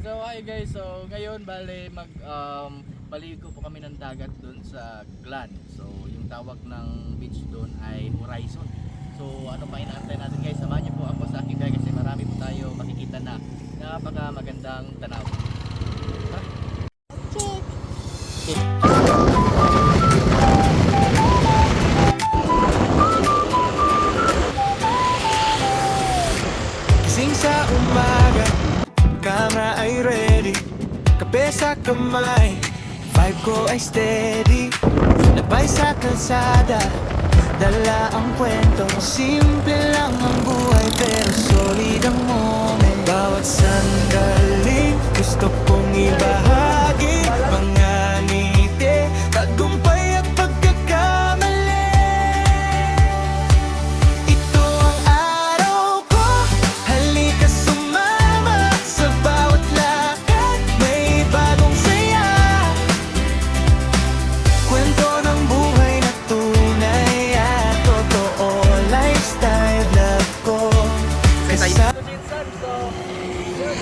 So hi guys, so ngayon bale maligo po kami ng dagat doon sa Glan. So yung tawag ng beach doon ay Horizon. So ano pa inaantay natin guys, samahan niyo po ako sa akin guys kasi marami po tayo makikita na napaka magandang tanawin. Gising sa umaga, camera ay ready, kape sa kamay, vibe ko ay steady. Labay sa kalsada, dala ang kwento. Simple lang ang buhay pero solid ang moment. Bawat sandali, gusto kong ibahagi. Mga ngiti, tagumpay at pagkakamali. Ito ang araw ko, halika sumama. Sa bawat lakad, may bagong saya. Kwento ng buhay na tunay at totoo. Lifestyle love ko. Kasama So yun,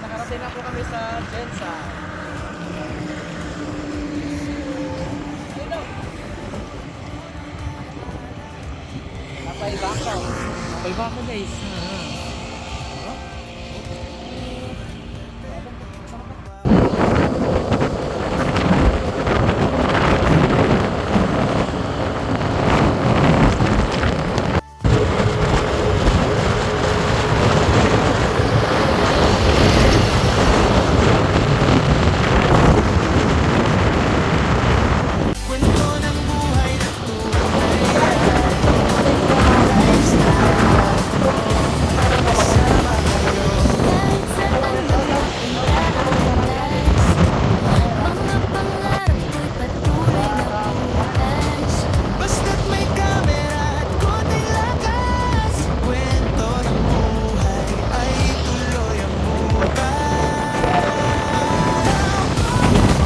nakarating na po kami sa Jensan. Napay bako guys. kwento ng buhay na tunay. Lifestyle love ko. Kasama kayo. Basta't may camera at konting lakas. Kwento ng buhay ay tuloy ang bukas.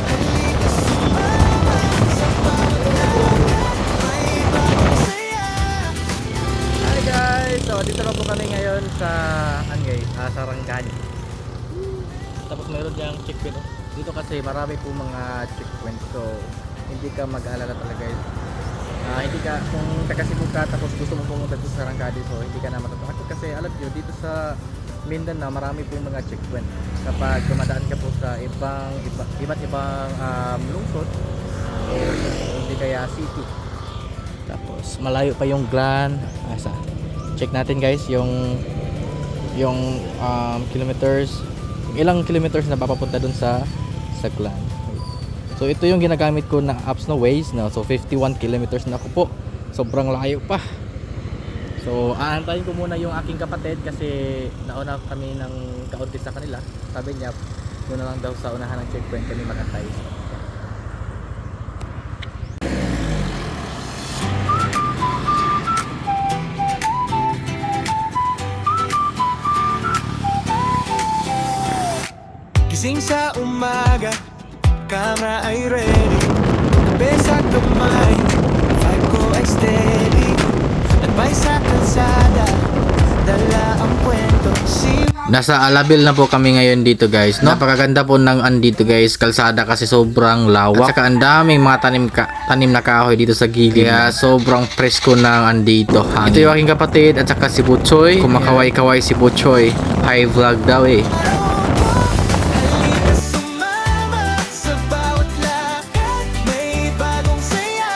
Halika sumama sa bawat lakad, may bagong saya. Hi guys! So dito na po kami ngayon sa Sarangani. Tapos mayroon diyang checkpoint. Dito kasi marami po mga checkpoint. So hindi ka mag-alala talaga guys. Hindi ka, kung taga Cebu ka tapos gusto mo pumunta dito sa Sarangani, so hindi ka na matatakot kasi alam nyo dito sa Mindanao marami po mga checkpoint. Kapag dumadaan ka po sa iba't ibang lungsod o hindi kaya city. Tapos malayo pa yung Glan. Check natin guys yung kilometers, ilang kilometers na papapunta dun sa Glan. So ito yung ginagamit ko na apps na Waze na. So 51 kilometers na ako po. Sobrang layo pa. So aantayin ko muna yung aking kapatid kasi nauna kami ng kaunti sa kanila. Sabi niya muna lang daw sa unahan ng checkpoint kami mag-antay. Gising sa umaga, camera ay ready, kape sa kamay, vibe ko ay steady. Labay sa kalsada, dala ang kwento. Nasa Alabil na po kami ngayon dito guys, no? Napakaganda po ng andito guys, kalsada kasi sobrang lawak. At saka ang daming mga tanim na kahoy dito sa gilid. Kaya sobrang presko ng andito. Ito yung aking kapatid at saka si Butchoy. Kumakaway-kaway si Butchoy. High vlog daw eh. Halika sumama sa bawat lakad, may bagong saya.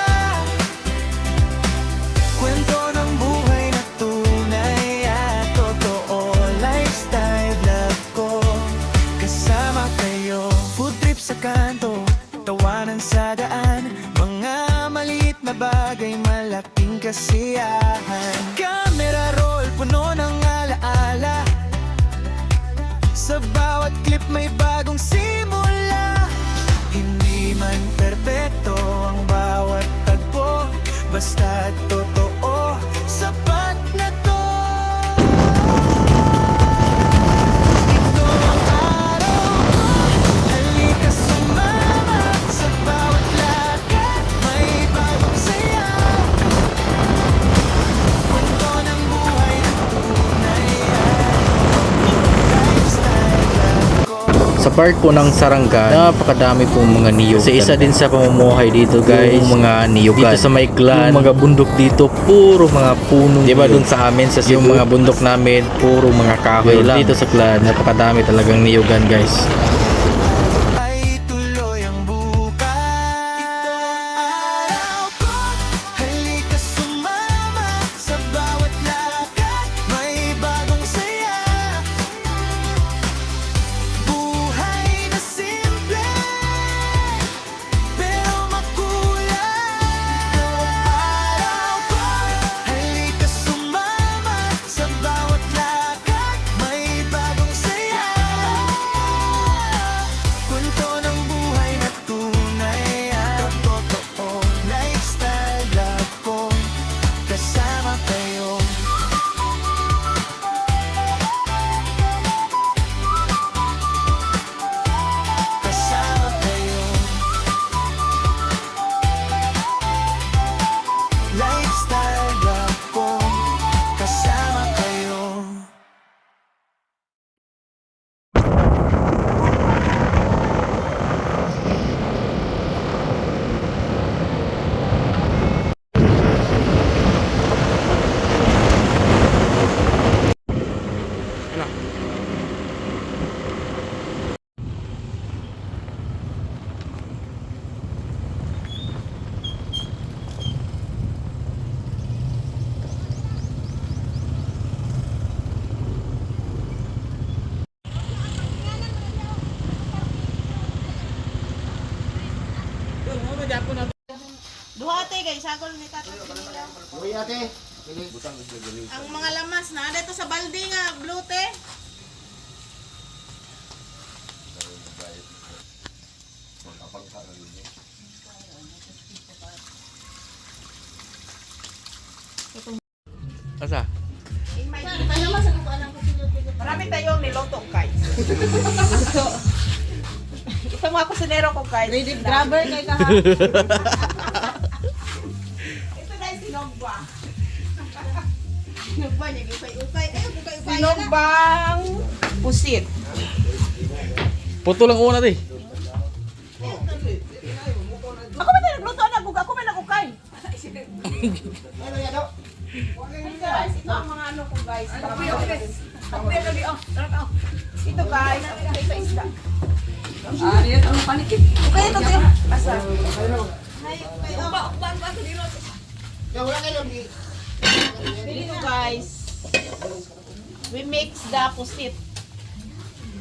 Kwento ng buhay na tunay at totoo. Lifestyle love ko. Kasama kayo. Food trip sa kanto, tawanan sa daan. Mga maliit na bagay, malaking kasiyahan. Camera roll, puno ng alaala. Sa bawat clip may bagong simula. Hindi man perpekto ang bawat tagpo, basta't totoo, sapat na to. Ito ang araw ko, halika sumama. Sa bawat lakad, may bagong saya. Kwento ng buhay na tunay at lifestyle love Sa part po ng Saranggan, napakadami pong mga niyog. Kasi isa din sa pamumuhay dito guys, yung mga niyogan. Dito sa may clan, yung mga bundok dito, puro mga puno. Diba dun sa amin, sa Cebu, yung mga bundok namin, puro mga kahoy lang. Dito sa clan, napakadami talagang niyogan guys. ay tuloy ang bukas. Ito ang araw ko. Halika sumama sa bawat lakad. May bagong saya. Buhay na simple, pero makulay. Ito ang araw ko. Halika sumama sa bawat lakad. May bagong saya. Kwento ng buhay na tunay at totoong lifestyle love ko. Kasama kayo. Kasama kayo. Lifestyle love ko. Kasama kayo. Duhate kay sagol ni tato. Ang mga lamas na dito sa balde nga blute. Asa? Marami tayong niloto kay. Ito mga kusinero ko kay. Grabber kay ka ha. Ito dahil sinogba. Sinogba niya ukay-ukay. Ukay-ukay. Sinogbang pusit. Puto lang una di. Ako ba tayo nagluto na? Ako ba nag-ukay? Guys, ito ang mga ano ko guys. Ito guys, ito isda. Okay, ito tayo. Asa? Dito guys, we mix the pusit.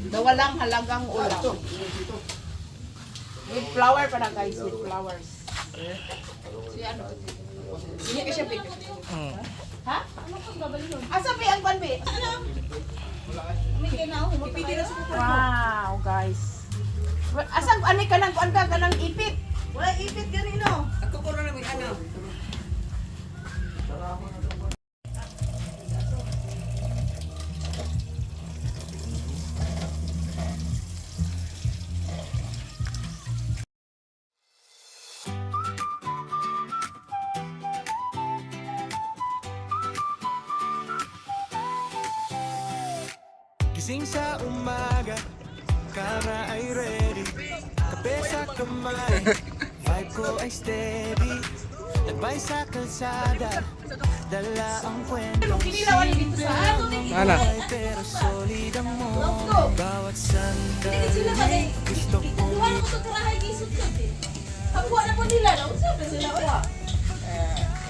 The walang halagang ulam. With flour pa na guys, with flowers. Hindi ka siya big. Ha? Asa ba ang banbi? Wow, guys. Asang ani ka nang kuan ka nang ipit? Wala ipit ganino. Ako ko na may ano. Gising sa umaga, kara ay ready. Kape sa kamay, vibe ko ay steady. Nagbay sa kalsada, dala ang kwento. Ana. Pero solid ang mo. Bawat sandali, gusto ko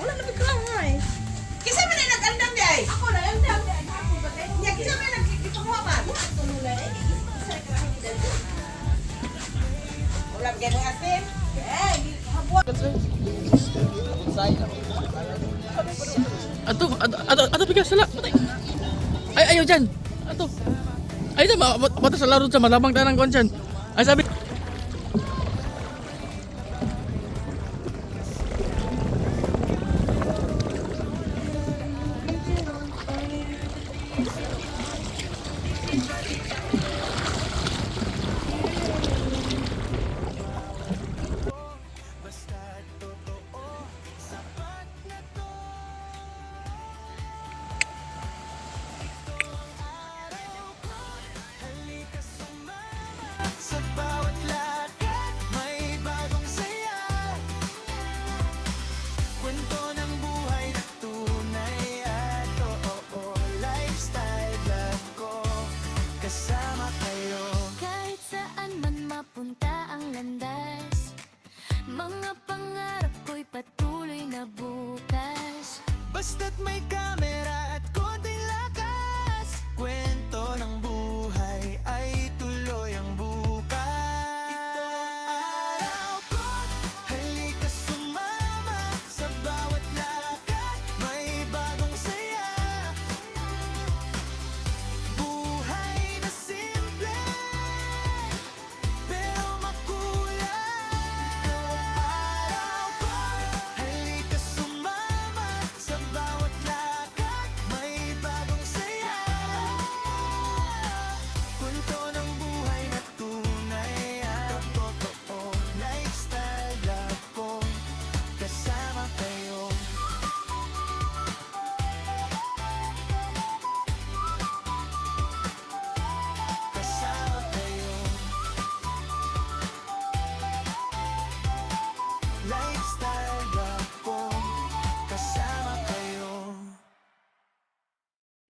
Wala na bigla nga eh. Kisa man ay nag-andam di ay? Ako na andam di ay. Nya kisa man nagkikituwa ba? Wala gyud ang asin. Eh, habuat. Ato bigas sala. Ay ayaw dyan. Ato. Ay ito, mata sa laro sa malamang tanang konsen. Ay sabi,